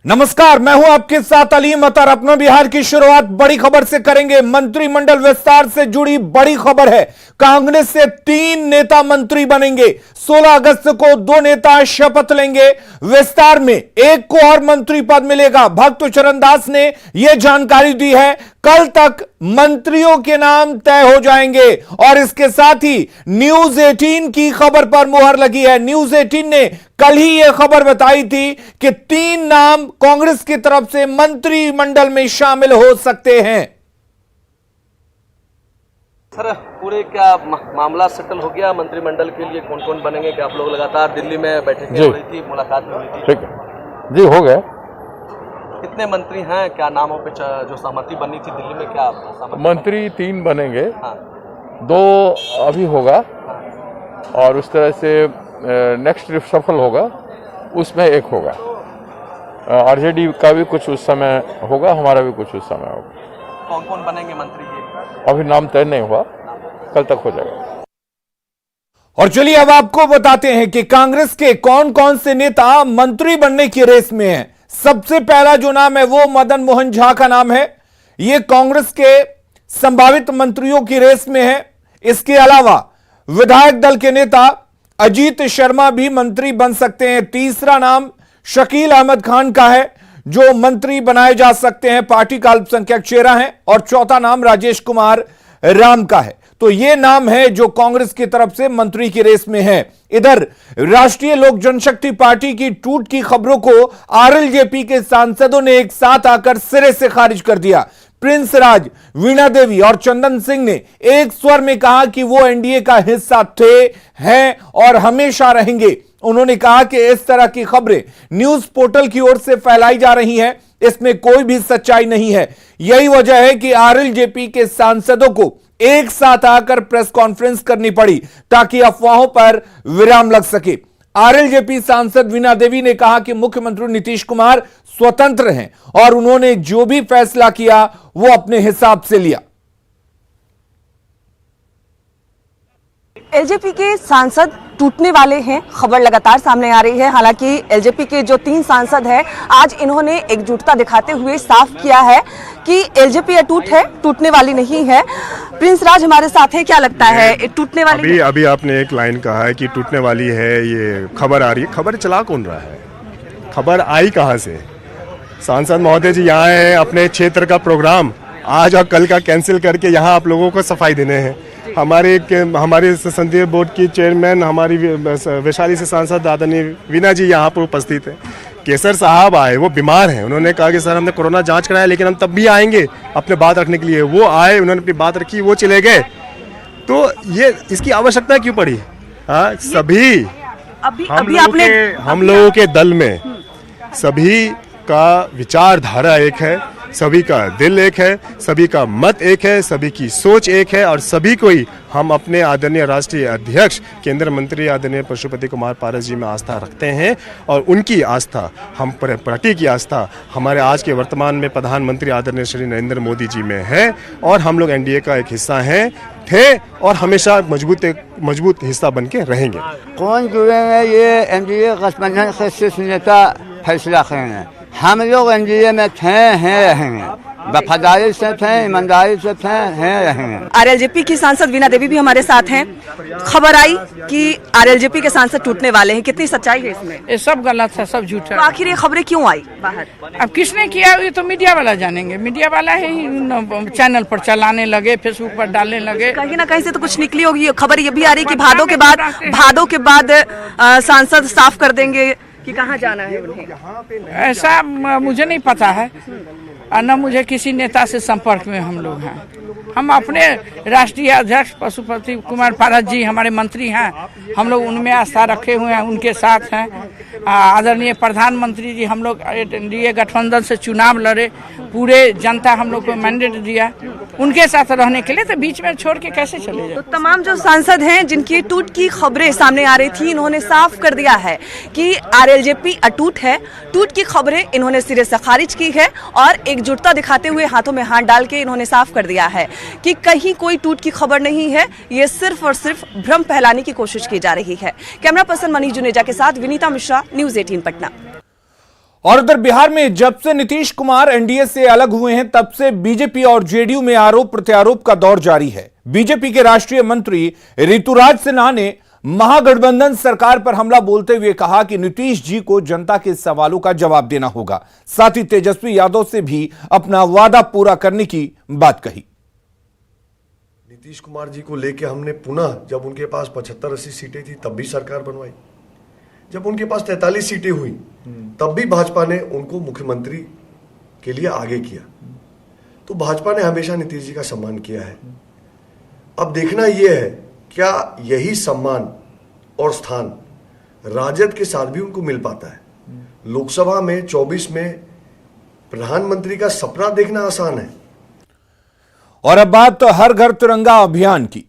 नमस्कार, मैं हूं आपके साथ अलीम अतर। अपना बिहार की शुरुआत बड़ी खबर से करेंगे। मंत्रिमंडल विस्तार से जुड़ी बड़ी खबर है। कांग्रेस से 3 नेता मंत्री बनेंगे। 16 अगस्त को 2 नेता शपथ लेंगे। विस्तार में एक को और मंत्री पद मिलेगा। भक्त चरण दास ने यह जानकारी दी है। कल तक मंत्रियों के नाम तय हो जाएंगे और इसके साथ ही न्यूज 18 की खबर पर मुहर लगी है। न्यूज 18 ने कल ही यह खबर बताई थी कि 3 नाम कांग्रेस की तरफ से मंत्रिमंडल में शामिल हो सकते हैं। सर, पूरे क्या मामला सेटल हो गया? मंत्रिमंडल के लिए कौन कौन बनेंगे? क्या आप लोग लगातार दिल्ली में बैठकें हो रही थी, मुलाकात हुई थी? ठीक है जी, हो गए। कितने मंत्री हैं? क्या नामों पे जो सहमति बनी थी दिल्ली में, क्या सहमति? मंत्री 3 बनेंगे। हाँ। 2 अभी होगा। हाँ। और उस तरह से नेक्स्ट सफल होगा, उसमें 1 होगा। आरजेडी का भी कुछ उस समय होगा, हमारा भी कुछ उस समय होगा। कौन कौन बनेंगे मंत्री ये? अभी नाम तय नहीं हुआ, कल तक हो जाएगा। और चलिए अब आपको बताते हैं कि कांग्रेस के कौन कौन से नेता मंत्री बनने की रेस में हैं। सबसे पहला जो नाम है वो मदन मोहन झा का नाम है। यह कांग्रेस के संभावित मंत्रियों की रेस में है। इसके अलावा विधायक दल के नेता अजीत शर्मा भी मंत्री बन सकते हैं। तीसरा नाम शकील अहमद खान का है जो मंत्री बनाए जा सकते हैं, पार्टी का अल्पसंख्यक चेहरा है। और चौथा नाम राजेश कुमार राम का है। तो ये नाम है जो कांग्रेस की तरफ से मंत्री की रेस में है। इधर राष्ट्रीय लोक जनशक्ति पार्टी की टूट की खबरों को आरएलजेपी के सांसदों ने एक साथ आकर सिरे से खारिज कर दिया। प्रिंस राज, वीणा देवी और चंदन सिंह ने एक स्वर में कहा कि वो एनडीए का हिस्सा थे, हैं और हमेशा रहेंगे। उन्होंने कहा कि इस तरह की खबरें न्यूज पोर्टल की ओर से फैलाई जा रही हैं, इसमें कोई भी सच्चाई नहीं है। यही वजह है कि आरएलजेपी के सांसदों को एक साथ आकर प्रेस कॉन्फ्रेंस करनी पड़ी ताकि अफवाहों पर विराम लग सके। आरएलजेपी सांसद वीणा देवी ने कहा कि मुख्यमंत्री नीतीश कुमार स्वतंत्र हैं और उन्होंने जो भी फैसला किया वो अपने हिसाब से लिया। एलजेपी के सांसद टूटने वाले हैं, खबर लगातार सामने आ रही है। हालांकि एलजेपी के जो 3 सांसद हैं, आज इन्होंने एकजुटता दिखाते हुए साफ किया है कि एलजेपी अटूट है, टूटने वाली नहीं है। प्रिंस राज हमारे साथ है, क्या लगता है टूटने वाली? अभी आपने एक लाइन कहा है कि टूटने वाली है, ये खबर आ रही है। खबर चला कौन रहा है? खबर आई कहां से? सांसद महोदय जी यहाँ हैं, अपने क्षेत्र का प्रोग्राम आज और कल का कैंसिल करके यहाँ आप लोगों को सफाई देने हैं। हमारे संसदीय बोर्ड की चेयरमैन, हमारी वैशाली से सांसद आदरणीय वीणा जी यहाँ पर उपस्थित है। केसर साहब आए, वो बीमार हैं। उन्होंने कहा कि सर हमने कोरोना जांच कराया लेकिन हम तब भी आएंगे अपने बात रखने के लिए। वो आए, उन्होंने अपनी बात रखी, वो चले गए। तो ये इसकी आवश्यकता क्यों पड़ी? हाँ, सभी हम लोगों के दल में सभी का विचारधारा एक है, सभी का दिल एक है, सभी का मत एक है, सभी की सोच एक है और सभी को ही हम अपने आदरणीय राष्ट्रीय अध्यक्ष केंद्रीय मंत्री आदरणीय पशुपति कुमार पारस जी में आस्था रखते हैं। और उनकी आस्था, हम पार्टी की आस्था हमारे आज के वर्तमान में प्रधानमंत्री आदरणीय श्री नरेंद्र मोदी जी में है। और हम लोग एनडीए का एक हिस्सा हैं, थे और हमेशा मजबूत हिस्सा बन के रहेंगे। कौन जुड़ेंगे ये एनडीए गठबंधन के शीर्ष नेता फैसला करेंगे। हम लोग एनडीए में थे, हैं, रहेंगे। वफादारी से थे, ईमानदारी से थे, हैं, रहेंगे। आरएलजेपी की सांसद वीणा देवी भी हमारे साथ हैं। खबर आई कि आरएलजेपी के सांसद टूटने वाले हैं, कितनी सच्चाई है इसमें? ये सब गलत है, सब झूठ है। तो आखिर ये खबरें क्यों आई बाहर? अब किसने किया ये तो मीडिया वाला जानेंगे। मीडिया वाला ही चैनल पर चलाने लगे, फेसबुक पर डालने लगे। कहीं ना कहीं से तो कुछ निकली होगी। खबर ये भी आ रही है कि भादों के बाद सांसद साफ कर देंगे कि कहाँ जाना है उन्हें। ऐसा मुझे नहीं पता है, न मुझे किसी नेता से संपर्क में हम लोग हैं। हम अपने राष्ट्रीय अध्यक्ष पशुपति कुमार पारस जी हमारे मंत्री हैं, हम लोग उनमें आस्था रखे हुए हैं, उनके साथ हैं। आदरणीय प्रधानमंत्री जी हम लोग एनडीए गठबंधन से चुनाव लड़े, पूरे जनता हम लोग को मैंडेट दिया उनके साथ रहने के लिए, तो बीच में छोड़ के कैसे चले जाए? तो तमाम जो सांसद हैं जिनकी टूट की खबरें सामने आ रही थी, इन्होंने साफ कर दिया है कि आरएलजेपी अटूट है। टूट की खबरें इन्होंने सिरे से खारिज की है और एकजुटता दिखाते हुए हाथों में हाथ डाल के इन्होंने साफ कर दिया है कि कहीं कोई टूट की खबर नहीं है। ये सिर्फ और सिर्फ भ्रम फैलाने की कोशिश की जा रही है। कैमरा पर्सन मनीष जुनेजा के साथ विनीता मिश्रा, न्यूज 18 पटना। और उधर बिहार में जब से नीतीश कुमार एनडीए से अलग हुए हैं तब से बीजेपी और जेडीयू में आरोप प्रत्यारोप का दौर जारी है। बीजेपी के राष्ट्रीय मंत्री ऋतुराज सिन्हा ने महागठबंधन सरकार पर हमला बोलते हुए कहा कि नीतीश जी को जनता के सवालों का जवाब देना होगा। साथ ही तेजस्वी यादव से भी अपना वादा पूरा करने की बात कही। नीतीश कुमार जी को लेके हमने पुनः, जब उनके पास 75-80 सीटें थी तब भी सरकार बनवाई, जब उनके पास 43 सीटें हुई तब भी भाजपा ने उनको मुख्यमंत्री के लिए आगे किया। तो भाजपा ने हमेशा नीतीश जी का सम्मान किया है। अब देखना यह है क्या यही सम्मान और स्थान राजद के साथ भी उनको मिल पाता है। लोकसभा में 24 में प्रधानमंत्री का सपना देखना आसान है। और अब बात तो हर घर तिरंगा अभियान की।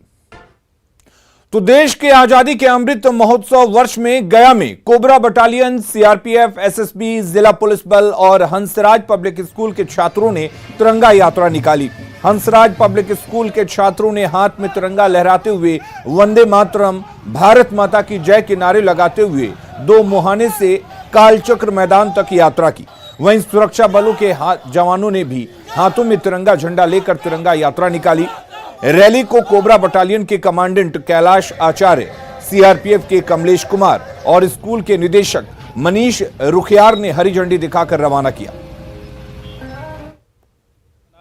तो देश के आजादी के अमृत महोत्सव वर्ष में गया में कोबरा बटालियन, सीआरपीएफ, एसएसबी, जिला पुलिस बल और हंसराज पब्लिक स्कूल के छात्रों ने तिरंगा यात्रा निकाली। हंसराज पब्लिक स्कूल के छात्रों ने हाथ में तिरंगा लहराते हुए वंदे मातरम, भारत माता की जय के नारे लगाते हुए दो मुहाने से कालचक्र मैदान तक यात्रा की। वहीं सुरक्षा बलों के जवानों ने भी हाथों में तिरंगा झंडा लेकर तिरंगा यात्रा निकाली। रैली को कोबरा बटालियन के कमांडेंट कैलाश आचार्य, सीआरपीएफ के कमलेश कुमार और स्कूल के निदेशक मनीष रुखियार ने हरी झंडी दिखाकर रवाना किया।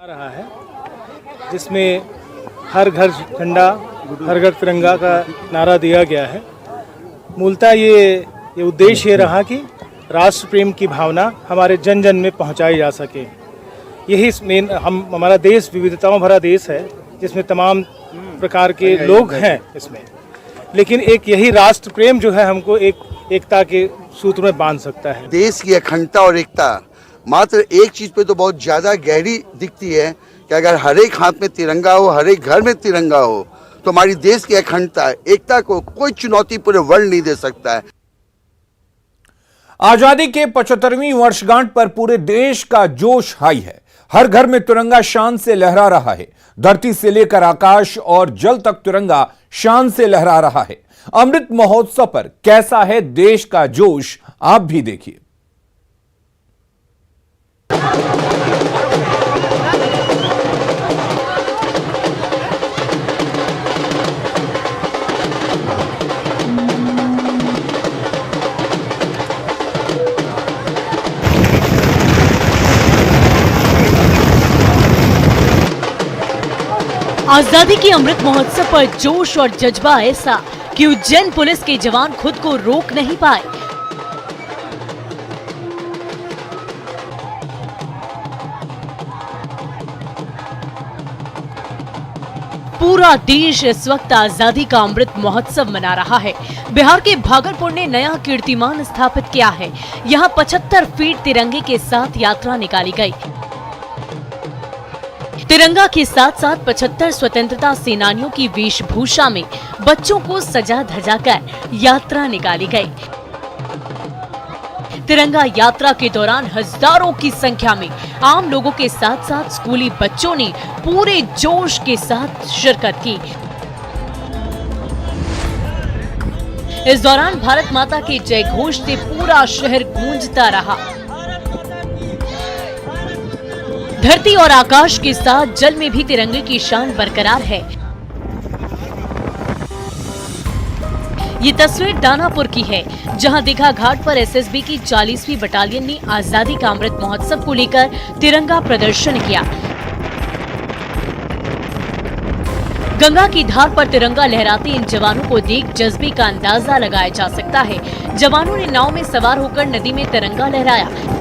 रहा है जिसमें हर घर झंडा, हर घर तिरंगा का नारा दिया गया है। मूलतः ये उद्देश्य ये रहा कि राष्ट्र प्रेम की भावना हमारे जन जन में पहुंचाई जा सके। यही मेन हमारा देश विविधताओं भरा देश है जिसमें तमाम प्रकार के लोग हैं इसमें, लेकिन एक यही राष्ट्र प्रेम जो है हमको एकता के सूत्र में बांध सकता है। देश की अखंडता और एकता मात्र एक चीज पे तो बहुत ज्यादा गहरी दिखती है कि अगर हर एक हाथ में तिरंगा हो, हर एक घर में तिरंगा हो, तो हमारी देश की अखंडता, एकता को कोई चुनौती पूरे वर्ल्ड नहीं दे सकता है। आजादी के 75वीं वर्षगांठ पर पूरे देश का जोश हाई है। हर घर में तिरंगा शान से लहरा रहा है। धरती से लेकर आकाश और जल तक तिरंगा शान से लहरा रहा है। अमृत महोत्सव पर कैसा है देश का जोश, आप भी देखिए। आजादी के अमृत महोत्सव पर जोश और जज्बा ऐसा कि उज्जैन पुलिस के जवान खुद को रोक नहीं पाए। पूरा देश इस वक्त आजादी का अमृत महोत्सव मना रहा है। बिहार के भागलपुर ने नया कीर्तिमान स्थापित किया है। यहाँ 75 फीट तिरंगे के साथ यात्रा निकाली गई। तिरंगा के साथ साथ 75 स्वतंत्रता सेनानियों की वेशभूषा में बच्चों को सजा धजा कर यात्रा निकाली गई। तिरंगा यात्रा के दौरान हजारों की संख्या में आम लोगों के साथ साथ स्कूली बच्चों ने पूरे जोश के साथ शिरकत की। इस दौरान भारत माता के जय घोष से पूरा शहर गूंजता रहा। धरती और आकाश के साथ जल में भी तिरंगे की शान बरकरार है। ये तस्वीर दानापुर की है, जहां दीघा घाट पर एसएसबी की 40वीं बटालियन ने आजादी का अमृत महोत्सव को लेकर तिरंगा प्रदर्शन किया। गंगा की धार पर तिरंगा लहराते इन जवानों को देख जज्बे का अंदाजा लगाया जा सकता है। जवानों ने नाव में सवार होकर नदी में तिरंगा लहराया।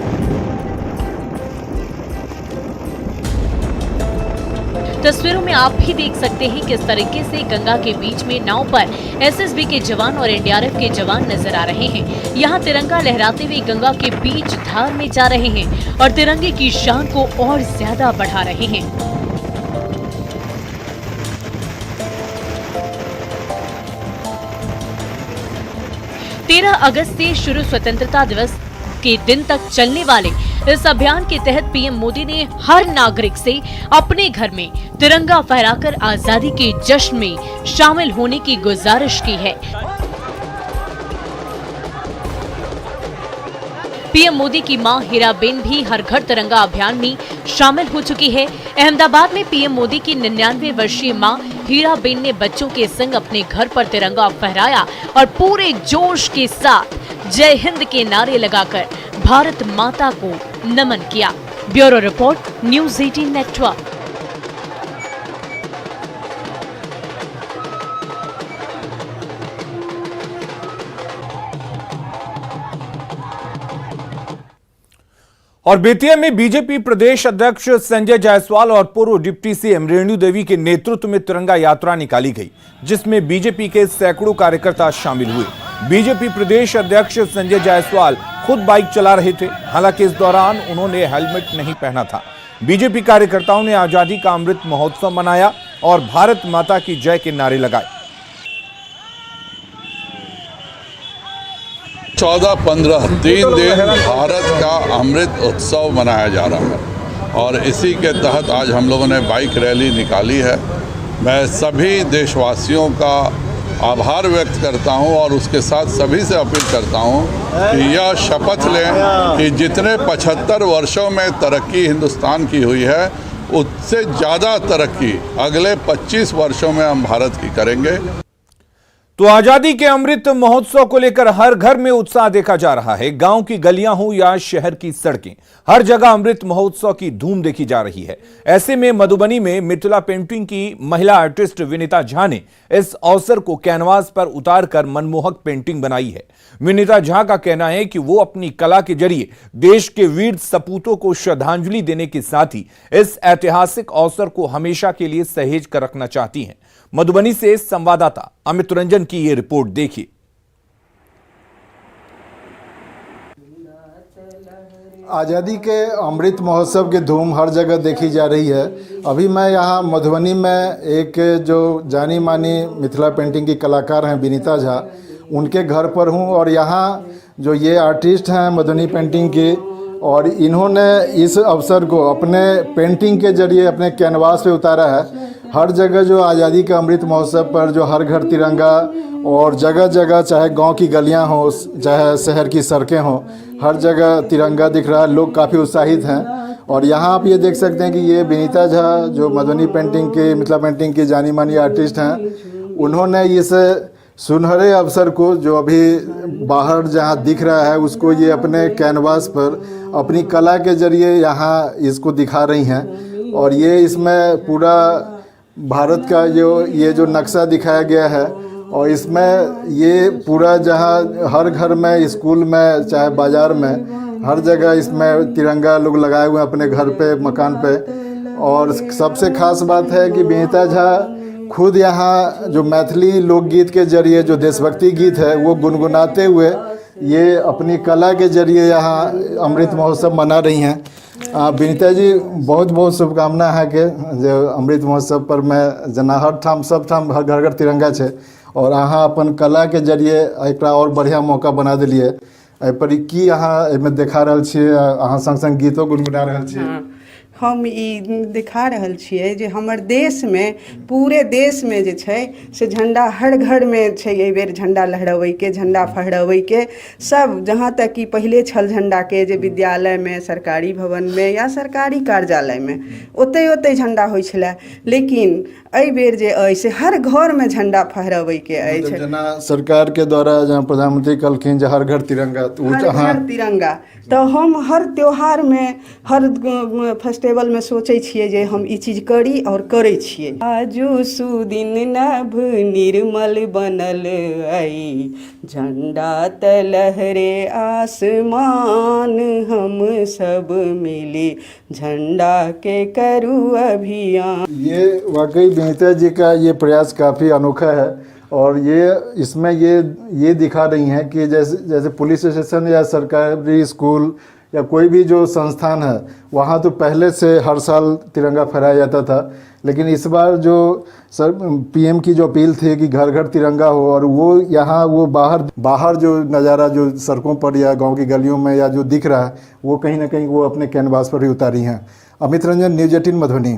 तस्वीरों में आप भी देख सकते हैं किस तरीके से गंगा के बीच में नाव पर एसएसबी के जवान और एनडीआरएफ के जवान नजर आ रहे हैं। यहाँ तिरंगा लहराते हुए गंगा के बीच धार में जा रहे हैं और तिरंगे की शान को और ज्यादा बढ़ा रहे हैं। तेरह अगस्त से शुरू स्वतंत्रता दिवस के दिन तक चलने वाले इस अभियान के तहत पीएम मोदी ने हर नागरिक से अपने घर में तिरंगा फहराकर आजादी के जश्न में शामिल होने की गुजारिश की है। पीएम मोदी की मां हीराबेन भी हर घर तिरंगा अभियान में शामिल हो चुकी है। अहमदाबाद में पीएम मोदी की 99 वर्षीय मां हीराबेन ने बच्चों के संग अपने घर पर तिरंगा फहराया और पूरे जोश के साथ जय हिंद के नारे लगाकर भारत माता को नमन किया। Bureau report, news 18 network. और बेतिया में बीजेपी प्रदेश अध्यक्ष संजय जायसवाल और पूर्व डिप्टी सीएम रेणु देवी के नेतृत्व में तिरंगा यात्रा निकाली गई, जिसमें बीजेपी के सैकड़ों कार्यकर्ता शामिल हुए। बीजेपी प्रदेश अध्यक्ष संजय जायसवाल खुद बाइक चला रहे थे, हालांकि इस दौरान उन्होंने हेलमेट नहीं पहना था। बीजेपी कार्यकर्ताओं ने आजादी का अमृत महोत्सव मनाया और भारत माता की जय के नारे लगाए। 14-15 3 दिन भारत का अमृत उत्सव मनाया जा रहा है और इसी के तहत आज हम लोगों ने बाइक रैली निकाली है। मैं सभी देशवासियों का आभार व्यक्त करता हूं और उसके साथ सभी से अपील करता हूं कि यह शपथ लें कि जितने 75 वर्षों में तरक्की हिंदुस्तान की हुई है, उससे ज़्यादा तरक्की अगले 25 वर्षों में हम भारत की करेंगे। तो आजादी के अमृत महोत्सव को लेकर हर घर में उत्साह देखा जा रहा है। गांव की गलियां हो या शहर की सड़कें, हर जगह अमृत महोत्सव की धूम देखी जा रही है। ऐसे में मधुबनी में मिथिला पेंटिंग की महिला आर्टिस्ट विनीता झा ने इस अवसर को कैनवास पर उतारकर मनमोहक पेंटिंग बनाई है। विनीता झा का कहना है कि वो अपनी कला के जरिए देश के वीर सपूतों को श्रद्धांजलि देने के साथ ही इस ऐतिहासिक अवसर को हमेशा के लिए सहेज कर रखना चाहती हैं। मधुबनी से संवाददाता अमित रंजन की ये रिपोर्ट देखिए। आज़ादी के अमृत महोत्सव की धूम हर जगह देखी जा रही है। अभी मैं यहाँ मधुबनी में एक जो जानी मानी मिथिला पेंटिंग की कलाकार हैं विनीता झा, उनके घर पर हूँ और यहाँ जो ये आर्टिस्ट हैं मधुबनी पेंटिंग की, और इन्होंने इस अवसर को अपने पेंटिंग के जरिए अपने कैनवास पे उतारा है। हर जगह जो आज़ादी का अमृत महोत्सव पर जो हर घर तिरंगा, और जगह जगह चाहे गांव की गलियां हो चाहे शहर की सड़कें हों, हर जगह तिरंगा दिख रहा है। लोग काफ़ी उत्साहित हैं। और यहाँ आप ये देख सकते हैं कि ये विनीता झा जो मधुबनी पेंटिंग की मिथिला पेंटिंग की जानी मानी आर्टिस्ट हैं, उन्होंने इस सुनहरे अवसर को जो अभी बाहर जहाँ दिख रहा है उसको ये अपने कैनवास पर अपनी कला के जरिए यहाँ इसको दिखा रही हैं। और ये इसमें पूरा भारत का ये जो नक्शा दिखाया गया है, और इसमें ये पूरा जहाँ हर घर में, स्कूल में, चाहे बाज़ार में, हर जगह इसमें तिरंगा लोग लगाए हुए हैं अपने घर पे, मकान पे। और सबसे खास बात है कि विनीता झा खुद यहाँ जो मैथिली लोकगीत के जरिए जो देशभक्ति गीत है वो गुनगुनाते हुए ये अपनी कला के जरिए यहाँ अमृत महोत्सव मना रही हैं। विनीता जी, बहुत बहुत शुभकामना है कि जो अमृत महोत्सव पर मैं जना हर ठाम सब ठाम हर घर घर तिरंगा है और अहाँ अपन कला के जरिए एक और बढ़िया मौका बना दिलिए। एहि पर की अहाँ एहिमे देखा रहल छियै, अहाँ संग संग गीतो गुनगुना रहल छियै। हम ई दिखा रहल छियै जे हमर देश में, पूरे देश में जे छै से झंडा हर घर में छै। एहि बेर झंडा लहराबै के, झंडा फहराबै के, सब जहाँ तक कि पहले छल झंडा के जे विद्यालय में, सरकारी भवन में या सरकारी कार्यालय में ओतै ओतै झंडा होइ छलै, लेकिन एहि बेर जे अइ से हर घर में झंडा फहराबै के अछि। जेना सरकार के द्वारा जहाँ प्रधानमंत्री कहलखिन जे हर घर तिरंगा, तो हर घर तिरंगा, तो हम हर त्योहार में, हर फेस्टिवल में सोचे छिए जे हम ई चीज करी और करे छिए। आजू सुदिन नभ निर्मल बनल आई, झंडा त लहरे आसमान, हम सब मिली झंडा के करू अभियान। ये वाकई विनीता जी का ये प्रयास काफ़ी अनोखा है। और ये इसमें ये दिखा रही हैं कि जैसे पुलिस स्टेशन या सरकारी स्कूल या कोई भी जो संस्थान है वहाँ तो पहले से हर साल तिरंगा फहराया जाता था, लेकिन इस बार जो पीएम की जो अपील थी कि घर घर तिरंगा हो, और वो यहाँ वो बाहर जो नज़ारा जो सड़कों पर या गांव की गलियों में या जो दिख रहा है वो कहीं ना कहीं वो अपने कैनवास पर ही उतारी हैं। अमित रंजन, न्यूज़ 18 मधुबनी।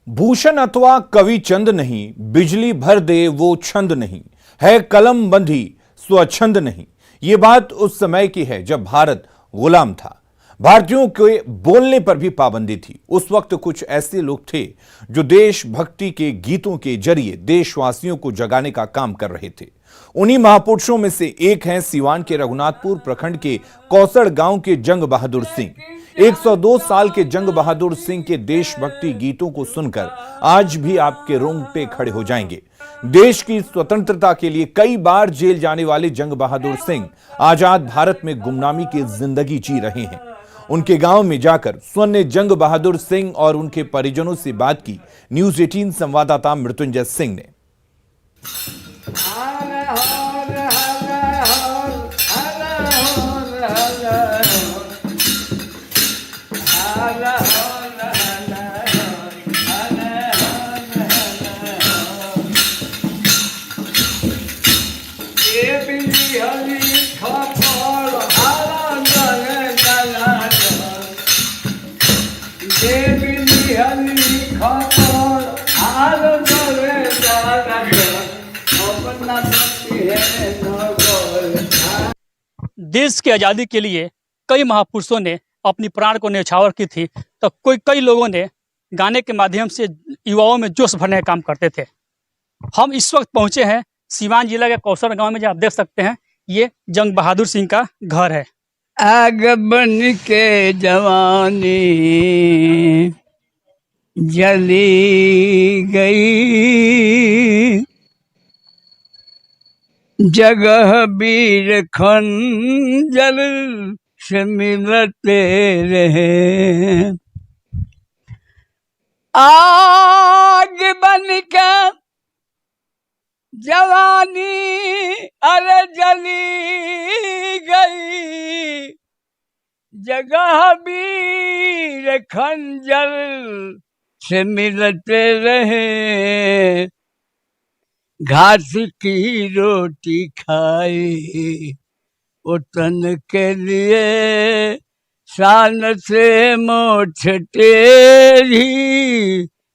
भूषण अथवा कवि चंद नहीं, बिजली भर दे वो छंद नहीं, है कलम बंधी स्वच्छंद नहीं। ये बात उस समय की है जब भारत गुलाम था, भारतीयों के बोलने पर भी पाबंदी थी। उस वक्त कुछ ऐसे लोग थे जो देशभक्ति के गीतों के जरिए देशवासियों को जगाने का काम कर रहे थे। उन्हीं महापुरुषों में से एक हैं सीवान के रघुनाथपुर प्रखंड के कौसड़ गांव के जंग बहादुर सिंह। 102 साल के जंग बहादुर सिंह के देशभक्ति गीतों को सुनकर आज भी आपके रोंगटे खड़े हो जाएंगे। देश की स्वतंत्रता के लिए कई बार जेल जाने वाले जंग बहादुर सिंह आजाद भारत में गुमनामी की जिंदगी जी रहे हैं। उनके गांव में जाकर स्वर्ण जंग बहादुर सिंह और उनके परिजनों से बात की न्यूज 18 संवाददाता मृत्युंजय सिंह ने। देश की आज़ादी के लिए कई महापुरुषों ने अपनी प्राण को न्यौछावर की थी, तो कई लोगों ने गाने के माध्यम से युवाओं में जोश भरने का काम करते थे। हम इस वक्त पहुंचे हैं सीवान जिला के कौसड़ गांव में, जहाँ आप देख सकते हैं ये जंग बहादुर सिंह का घर है। आग बन के जवानी जली गई, जगह वीर खंजर से मिलते रहे। आग बन के जवानी अरे जली गई, जगह वीर खंजर से मिलते रहे। घास की रोटी खाई उतन के लिए, शान से मोछ टेढ़ी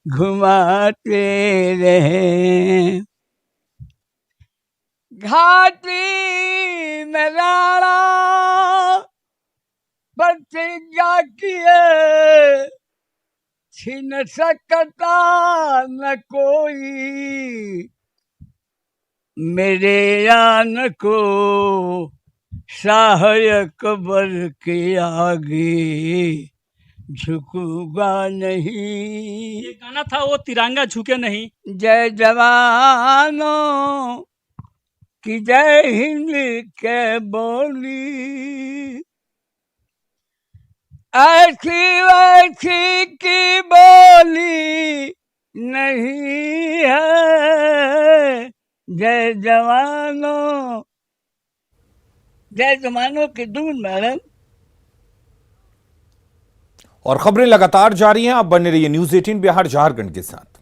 घुमाते रहे। घाटी में राणा प्रतिज्ञा किए, छीन सकता न कोई मेरे यान को, सहायक अकबर के आगे झुकूंगा नहीं। ये गाना था वो तिरंगा झुके नहीं। जय जवानों की जय हिंद के बोली, ऐसी वैसी की बोली नहीं है। जय जवानों की धून मैडम। और खबरें लगातार जारी हैं, आप बने रहिए न्यूज 18 बिहार झारखंड के साथ।